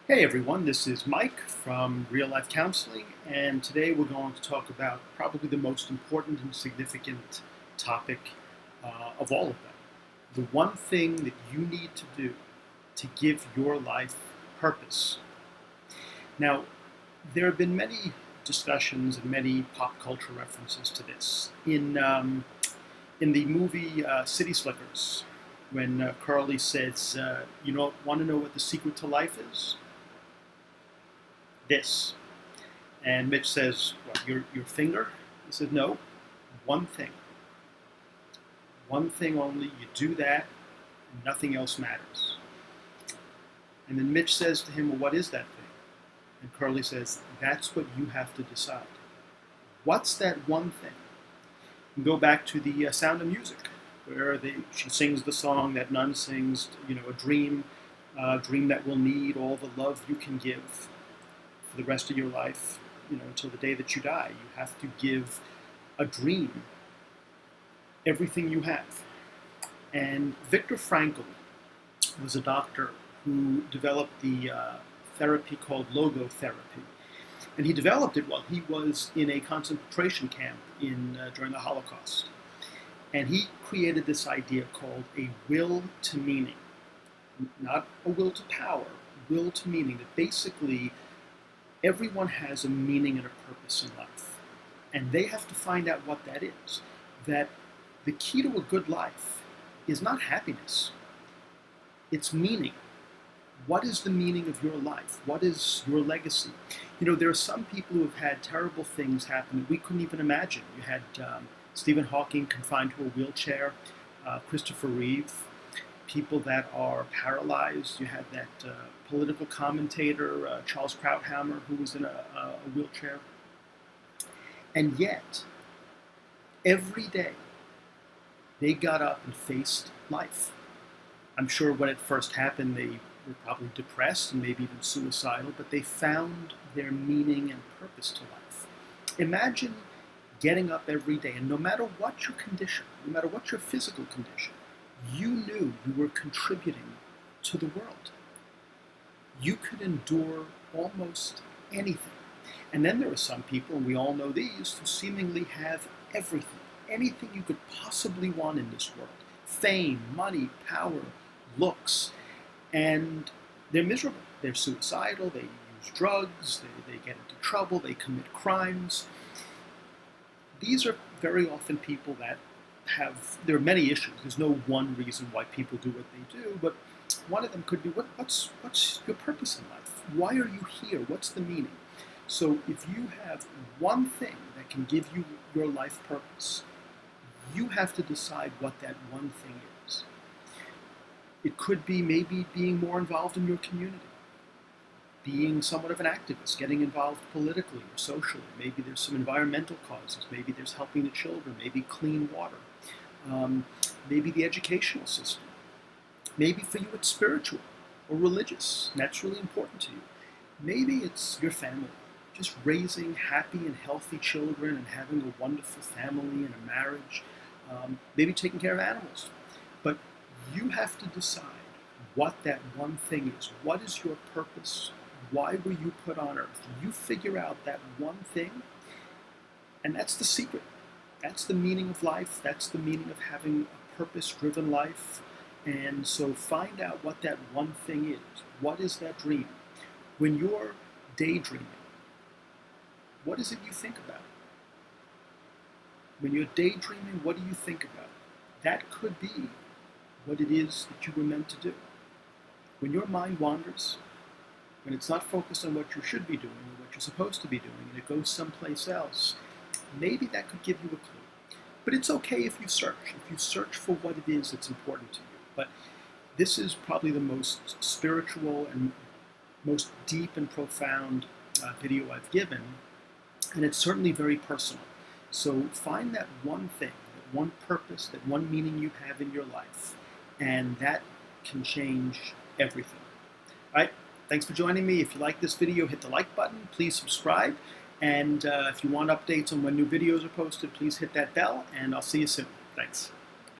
Hey everyone, this is Mike from Real Life Counseling, and today we're going to talk about probably the most important and significant topic of all of them. The one thing that you need to do to give your life purpose. Now, there have been many discussions and many pop culture references to this. In the movie City Slickers, when Curly says, want to know what the secret to life is? This. And Mitch says, what, your finger? He says, no, one thing. One thing only. You do that, and nothing else matters. And then Mitch says to him, well, what is that thing? And Curly says, that's what you have to decide. What's that one thing? And go back to the Sound of Music, where she sings the song that Nun sings, a dream that will need all the love you can give for the rest of your life, until the day that you die. You have to give a dream everything you have. And Viktor Frankl was a doctor who developed the therapy called Logotherapy. And he developed it while he was in a concentration camp during the Holocaust. And he created this idea called a will to meaning. Not a will to power, will to meaning, that basically everyone has a meaning and a purpose in life. And they have to find out what that is. That the key to a good life is not happiness, it's meaning. What is the meaning of your life? What is your legacy? There are some people who have had terrible things happen that we couldn't even imagine. You had Stephen Hawking confined to a wheelchair, Christopher Reeve, people that are paralyzed. You had that political commentator, Charles Krauthammer, who was in a wheelchair. And yet, every day, they got up and faced life. I'm sure when it first happened, they were probably depressed and maybe even suicidal, but they found their meaning and purpose to life. Imagine getting up every day, and no matter what your condition, no matter what your physical condition, you knew you were contributing to the world. You could endure almost anything. And then there are some people, and we all know these, who seemingly have everything, anything you could possibly want in this world. Fame, money, power, looks. And they're miserable. They're suicidal, they use drugs, they get into trouble, they commit crimes. These are very often people that there are many issues. There's no one reason why people do what they do, but one of them could be, what's your purpose in life? Why are you here? What's the meaning? So if you have one thing that can give you your life purpose, you have to decide what that one thing is. It could be maybe being more involved in your community, being somewhat of an activist, getting involved politically or socially. Maybe there's some environmental causes. Maybe there's helping the children. Maybe clean water. Maybe the educational system. Maybe for you it's spiritual or religious, and that's really important to you. Maybe it's your family, just raising happy and healthy children and having a wonderful family and a marriage. Maybe taking care of animals. But you have to decide what that one thing is. What is your purpose? Why were you put on earth? You figure out that one thing, and that's the secret. That's the meaning of life. That's the meaning of having a purpose-driven life. And so find out what that one thing is. What is that dream? When you're daydreaming, what is it you think about? When you're daydreaming, what do you think about? That could be what it is that you were meant to do. When your mind wanders, when it's not focused on what you should be doing or what you're supposed to be doing, and it goes someplace else, maybe that could give you a clue. But it's okay if you search for what it is that's important to you. But this is probably the most spiritual and most deep and profound video I've given, and it's certainly very personal. So find that one thing, that one purpose, that one meaning you have in your life, and that can change everything. All right, thanks for joining me. If you like this video, hit the like button. Please subscribe. And if you want updates on when new videos are posted, please hit that bell, and I'll see you soon. Thanks.